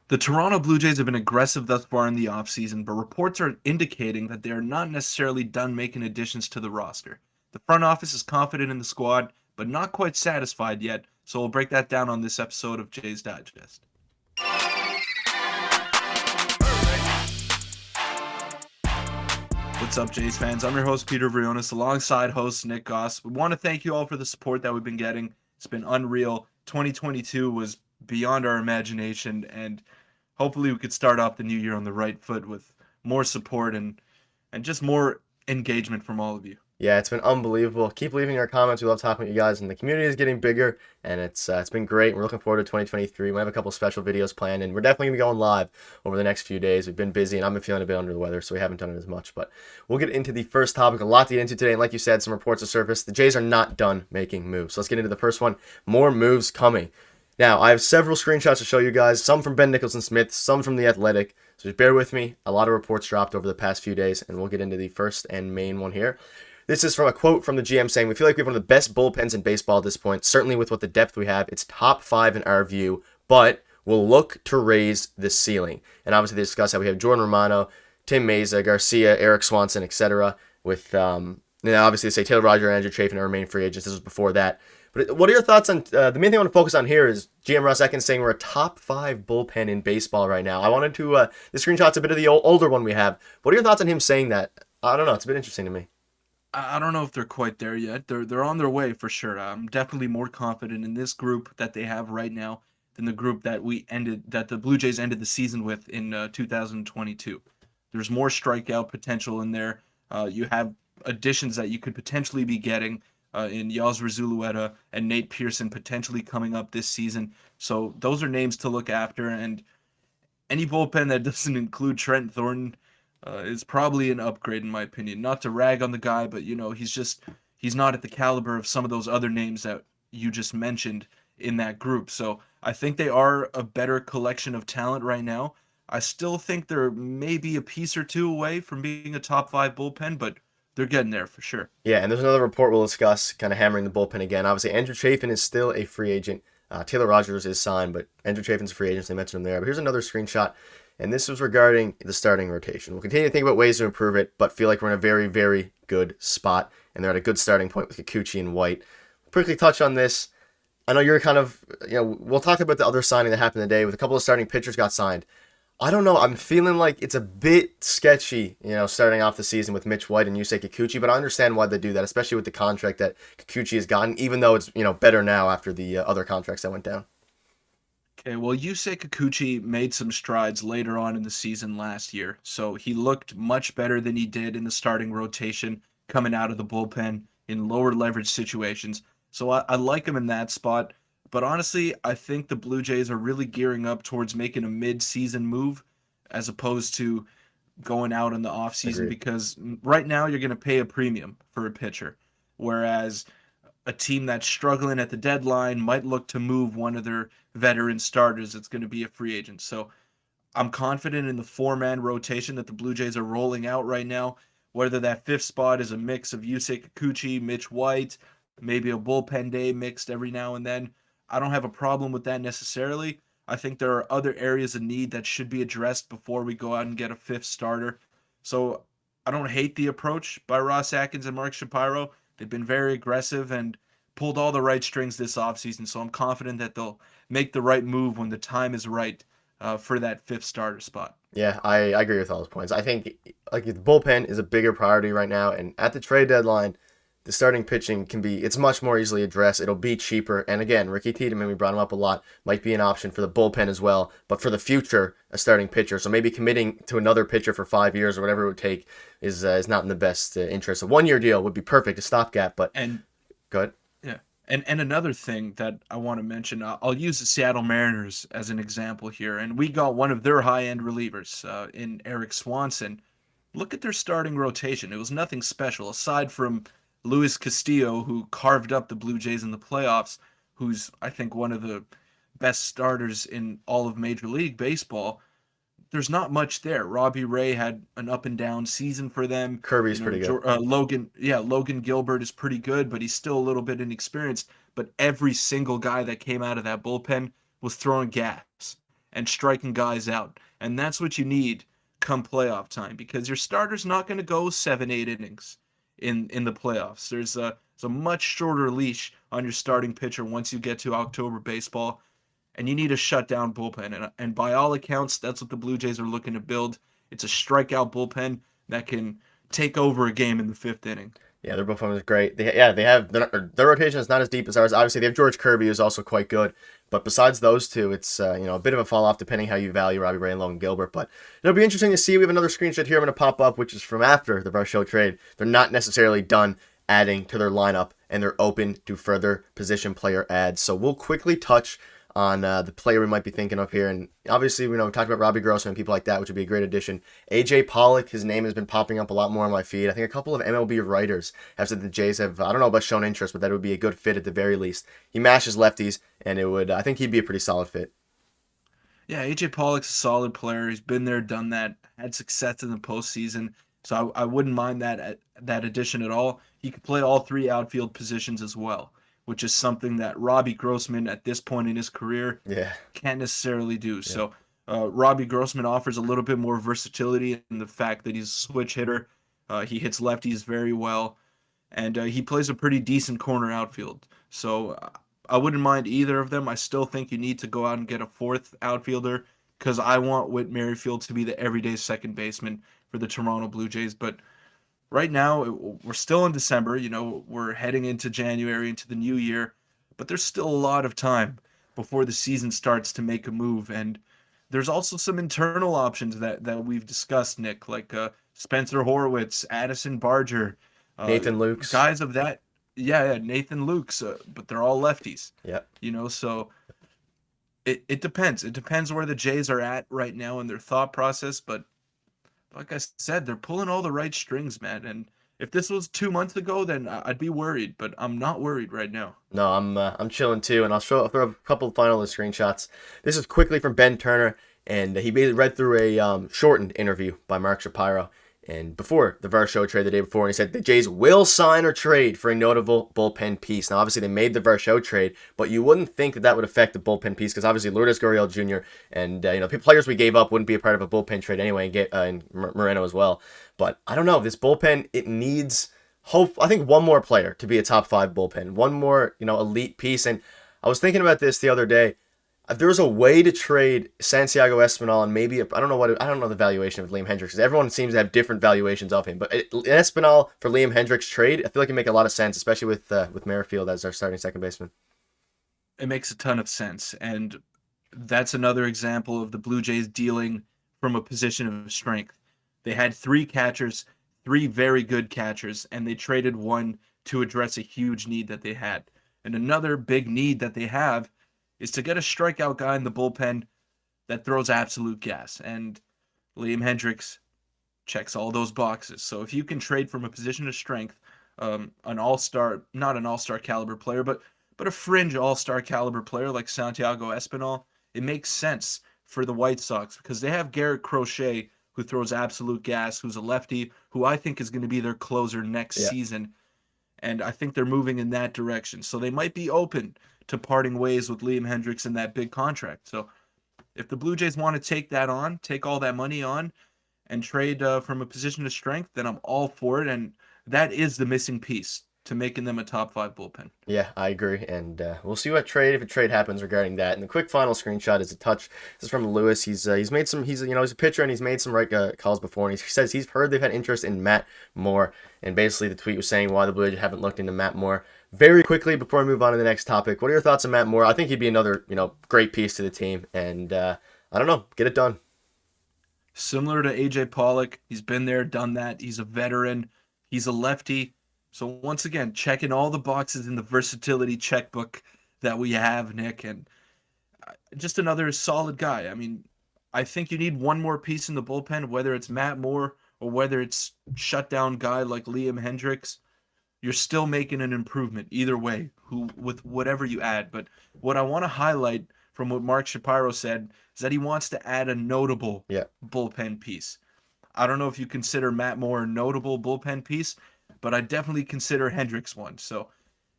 The Toronto Blue Jays have been aggressive thus far in the offseason, but reports are indicating that they are not necessarily done making additions to the roster. The front office is confident in the squad, but not quite satisfied yet, so we'll break that down on this episode of Jays Digest. What's up, Jays fans? I'm your host, Peter Vryonis, alongside host Nick Gosse. We want to thank you all for the support that we've been getting. It's been unreal. 2022 was beyond our imagination, and hopefully we could start off the new year on the right foot with more support and just more engagement from all of you. Yeah, it's been unbelievable. Keep leaving your comments. We love talking with you guys, and the community is getting bigger, and it's been great. We're looking forward to 2023. We have a couple special videos planned, and we're definitely gonna be going live over the next few days. We've been busy, and I've been feeling a bit under the weather, so we haven't done it as much. But we'll get into the first topic. A lot to get into today, and like you said, some reports have surfaced. The Jays are not done making moves. So let's get into the first one. More moves coming. Now, I have several screenshots to show you guys. Some from Ben Nicholson Smith, some from The Athletic. So just bear with me. A lot of reports dropped over the past few days, and we'll get into the first and main one here. This is from a quote from the GM saying, "We feel like we have one of the best bullpens in baseball at this point. Certainly with what the depth we have, it's top 5 in our view, but we'll look to raise the ceiling." And obviously they discuss how we have Jordan Romano, Tim Meza, Garcia, Eric Swanson, etc. With, obviously they say Taylor Roger and Andrew Chafin are main free agents. This was before that. But what are your thoughts on, the main thing I want to focus on here is GM Russ Ekins saying we're a top 5 bullpen in baseball right now. I wanted to, the screenshot's a bit of the older one we have. What are your thoughts on him saying that? I don't know. It's a bit interesting to me. I don't know if they're quite there yet. They're on their way for sure. I'm definitely more confident in this group that they have right now than the group that the Blue Jays ended the season with in 2022. There's more strikeout potential in there. You have additions that you could potentially be getting in Yasser Zulueta and Nate Pearson potentially coming up this season. So those are names to look after, and any bullpen that doesn't include Trent Thornton is probably an upgrade in my opinion. Not to rag on the guy, but he's not at the caliber of some of those other names that you just mentioned in that group. So I think they are a better collection of talent right now. I still think they're maybe a piece or two away from being a top 5 bullpen, but they're getting there for sure. Yeah, and there's another report we'll discuss, kind of hammering the bullpen again. Obviously, Andrew Chafin is still a free agent. Taylor Rogers is signed, but Andrew Chafin's a free agent, so they mentioned him there. But here's another screenshot, and this was regarding the starting rotation. We'll continue to think about ways to improve it, but feel like we're in a very, very good spot, and they're at a good starting point with Kikuchi and White. Quickly touch on this. I know you're kind of, we'll talk about the other signing that happened today with a couple of starting pitchers got signed. I don't know. I'm feeling like it's a bit sketchy, starting off the season with Mitch White and Yusei Kikuchi, but I understand why they do that, especially with the contract that Kikuchi has gotten, even though it's, better now after the other contracts that went down. Okay, well, Yusei Kikuchi made some strides later on in the season last year, so he looked much better than he did in the starting rotation coming out of the bullpen in lower leverage situations. So I like him in that spot. But honestly, I think the Blue Jays are really gearing up towards making a mid-season move as opposed to going out in the offseason Agreed. because right now you're going to pay a premium for a pitcher. Whereas a team that's struggling at the deadline might look to move one of their veteran starters that's going to be a free agent. So I'm confident in the 4-man rotation that the Blue Jays are rolling out right now. Whether that 5th spot is a mix of Yusei Kikuchi, Mitch White, maybe a bullpen day mixed every now and then. I don't have a problem with that necessarily. I think there are other areas of need that should be addressed before we go out and get a 5th starter. So I don't hate the approach by Ross Atkins and Mark Shapiro. They've been very aggressive and pulled all the right strings this offseason. So I'm confident that they'll make the right move when the time is right for that 5th starter spot. Yeah, I agree with all those points. I think like the bullpen is a bigger priority right now, and at the trade deadline, the starting pitching it's much more easily addressed. It'll be cheaper. And again, Ricky Tiedemann, we brought him up a lot, might be an option for the bullpen as well. But for the future, a starting pitcher. So maybe committing to another pitcher for 5 years or whatever it would take is not in the best interest. A 1-year deal would be perfect, a stopgap. But And go ahead. yeah. And another thing that I want to mention, I'll use the Seattle Mariners as an example here. And we got one of their high-end relievers in Eric Swanson. Look at their starting rotation. It was nothing special aside from Luis Castillo, who carved up the Blue Jays in the playoffs, who's, I think, one of the best starters in all of Major League Baseball. There's not much there. Robbie Ray had an up and down season for them. Kirby's pretty good. Logan Gilbert is pretty good, but he's still a little bit inexperienced. But every single guy that came out of that bullpen was throwing gas. and striking guys out. And that's what you need come playoff time, because your starter's not going to go 7, 8 innings in the playoffs. There's a much shorter leash on your starting pitcher once you get to October baseball, and you need a shutdown bullpen. And by all accounts, that's what the Blue Jays are looking to build. It's a strikeout bullpen that can take over a game in the fifth inning. Yeah, their bullpen is great. They have their rotation is not as deep as ours. Obviously, they have George Kirby, who's also quite good. But besides those two, it's a bit of a fall off depending how you value Robbie Ray and Logan Gilbert. But it'll be interesting to see. We have another screenshot here I'm going to pop up, which is from after the Varsho trade. They're not necessarily done adding to their lineup, and they're open to further position player adds. So we'll quickly touch on the player we might be thinking of here. And obviously, we talked about Robbie Grossman and people like that, which would be a great addition. AJ Pollock, his name has been popping up a lot more on my feed. I think a couple of MLB writers have said the Jays have, I don't know about shown interest, but that would be a good fit at the very least. He mashes lefties, and I think he'd be a pretty solid fit. Yeah, AJ Pollock's a solid player. He's been there, done that, had success in the postseason. So I wouldn't mind that addition at all. He could play all three outfield positions as well, which is something that Robbie Grossman at this point in his career Yeah. can't necessarily do. Yeah. So Robbie Grossman offers a little bit more versatility in the fact that he's a switch hitter. He hits lefties very well, and he plays a pretty decent corner outfield. So I wouldn't mind either of them. I still think you need to go out and get a fourth outfielder, because I want Whit Merrifield to be the everyday second baseman for the Toronto Blue Jays. But right now, we're still in December. We're heading into January, into the new year, but there's still a lot of time before the season starts to make a move. And there's also some internal options that we've discussed, Nick, like Spencer Horwitz, Addison Barger, Nathan Lukes. guys of that. Yeah, Nathan Lukes, but they're all lefties. Yeah. So it depends. It depends where the Jays are at right now in their thought process, but like I said, they're pulling all the right strings, man. And if this was 2 months ago, then I'd be worried, but I'm not worried right now. No, I'm chilling too, and I'll throw a couple of final screenshots. This is quickly from Ben Turner, and he basically read through a shortened interview by Mark Shapiro, and before the Varsho trade the day before, and he said the Jays will sign or trade for a notable bullpen piece. Now, obviously, they made the Varsho trade, but you wouldn't think that would affect the bullpen piece, because obviously Lourdes Gurriel Jr. and players we gave up wouldn't be a part of a bullpen trade anyway, and Moreno as well. But I don't know, this bullpen, it needs I think one more player to be a top 5 bullpen, one more elite piece. And I was thinking about this the other day. If there was a way to trade Santiago Espinal and maybe I don't know the valuation of Liam Hendricks, because everyone seems to have different valuations of him. But an Espinal for Liam Hendricks trade, I feel like it make a lot of sense, especially with Merrifield as our starting second baseman. It makes a ton of sense, and that's another example of the Blue Jays dealing from a position of strength. They had 3 catchers, 3 very good catchers, and they traded one to address a huge need that they had. And another big need that they have is to get a strikeout guy in the bullpen that throws absolute gas. And Liam Hendricks checks all those boxes. So if you can trade from a position of strength, an all-star, not an all-star caliber player, but a fringe all-star caliber player like Santiago Espinal, it makes sense for the White Sox, because they have Garrett Crochet, who throws absolute gas, who's a lefty, who I think is going to be their closer next season. And I think they're moving in that direction. So they might be open to parting ways with Liam Hendricks in that big contract. So if the Blue Jays want to take all that money on, and trade from a position of strength, then I'm all for it. And that is the missing piece to making them a top 5 bullpen. Yeah, I agree, and we'll see if a trade happens regarding that. And the quick final screenshot is a touch. This is from Lewis. He's made some. He's a pitcher, and he's made some right calls before. And he says he's heard they've had interest in Matt Moore. And basically, the tweet was saying why the Blue Jays haven't looked into Matt Moore. Very quickly before I move on to the next topic, what are your thoughts on Matt Moore? I think he'd be another great piece to the team, and I don't know, get it done. Similar to AJ Pollock, he's been there, done that. He's a veteran. He's a lefty. So once again, checking all the boxes in the versatility checkbook that we have, Nick, and just another solid guy. I mean, I think you need one more piece in the bullpen, whether it's Matt Moore or whether it's shutdown guy like Liam Hendricks. You're still making an improvement either way, with whatever you add. But what I want to highlight from what Mark Shapiro said is that he wants to add a notable bullpen piece. I don't know if you consider Matt Moore a notable bullpen piece, but I definitely consider Hendricks one. So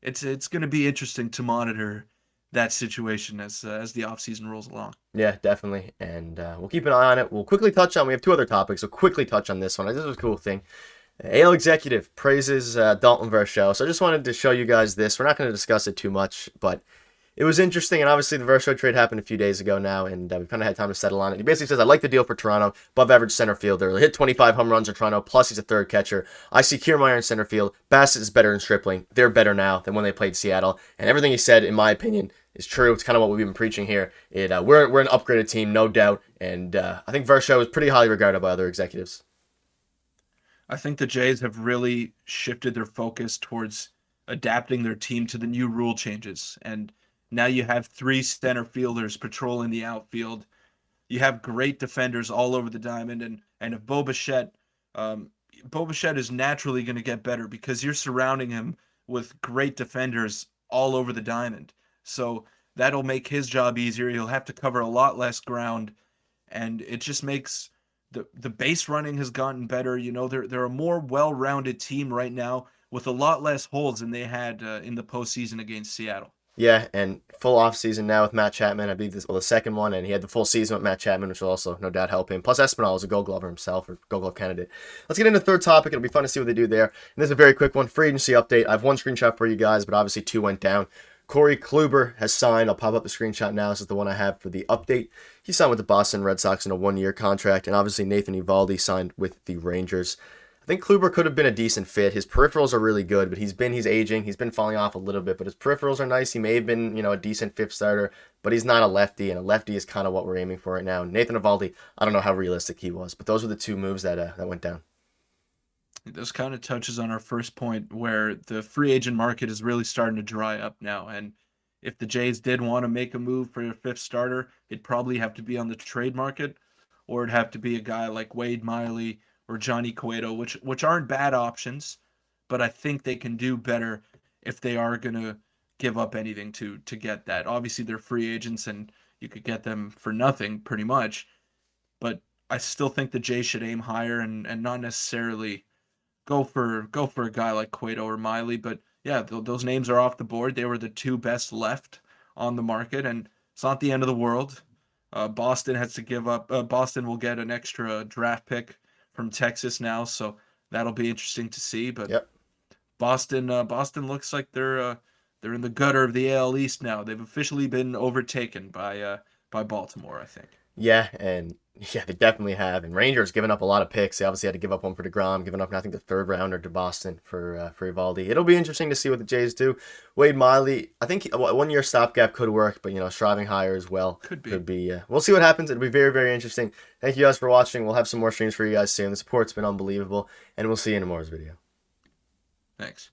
it's going to be interesting to monitor that situation as the offseason rolls along. Yeah, definitely. And we'll keep an eye on it. We'll quickly touch on, we have two other topics. We'll quickly touch on this one. This was a cool thing. AL executive praises Daulton Varsho. So I just wanted to show you guys this. We're not going to discuss it too much, but it was interesting. And obviously, the Varsho trade happened a few days ago now, and we've kind of had time to settle on it. He basically says, I like the deal for Toronto, above average center fielder. He'll hit 25 home runs in Toronto, plus he's a third catcher. I see Kiermaier in center field. Bassett is better than Stripling. They're better now than when they played Seattle. And everything he said, in my opinion, is true. It's kind of what we've been preaching here. We're an upgraded team, no doubt. And I think Varsho is pretty highly regarded by other executives. I think the Jays have really shifted their focus towards adapting their team to the new rule changes. And now you have three center fielders patrolling the outfield. You have great defenders all over the diamond. And if um, Bo Bichette is naturally going to get better because you're surrounding him with great defenders all over the diamond. So that'll make his job easier. He'll have to cover a lot less ground, and it just makes the base running has gotten better. You know, they're a more well-rounded team right now with a lot less holes than they had in the postseason against Seattle. Yeah, and full off season now with Matt Chapman. I believe this the second one, and he had the full season with Matt Chapman, which will also no doubt help him. Plus, Espinal is a Gold Glover himself, or Gold Glove candidate. Let's get into the third topic. It'll be fun to see what they do there. And this is a very quick one, free agency update. I have one screenshot for you guys, but obviously two went down. Corey Kluber has signed. I'll pop up the screenshot now. This is the one I have for the update. He signed with the Boston Red Sox in a one-year contract, and obviously Nathan Eovaldi signed with the Rangers. I think Kluber could have been a decent fit. His peripherals are really good, but he's aging. He's been falling off a little bit, but his peripherals are nice. He may have been, a decent fifth starter, but he's not a lefty, and a lefty is kind of what we're aiming for right now. Nathan Eovaldi, I don't know how realistic he was, but those were the two moves that went down. This kind of touches on our first point where the free agent market is really starting to dry up now. And if the Jays did want to make a move for a fifth starter, it'd probably have to be on the trade market, or it'd have to be a guy like Wade Miley or Johnny Cueto, which aren't bad options, but I think they can do better if they are gonna give up anything to get that. Obviously, they're free agents, and you could get them for nothing pretty much. But I still think the Jays should aim higher and not necessarily go for a guy like Cueto or Miley. But yeah, those names are off the board. They were the two best left on the market, and it's not the end of the world. Boston has to give up. Boston will get an extra draft pick from Texas now, so that'll be interesting to see. But Yep. Boston looks like they're in the gutter of the AL East now. They've officially been overtaken by Baltimore, I think. Yeah, and yeah, they definitely have. And Rangers giving up a lot of picks. They obviously had to give up one for DeGrom, giving up, I think, the third rounder to Boston for Evaldi. It'll be interesting to see what the Jays do. Wade Miley, I think a 1 year stopgap could work, but striving higher as well. Could be. Could be. We'll see what happens. It'll be very, very interesting. Thank you guys for watching. We'll have some more streams for you guys soon. The support's been unbelievable, and we'll see you in tomorrow's video. Thanks.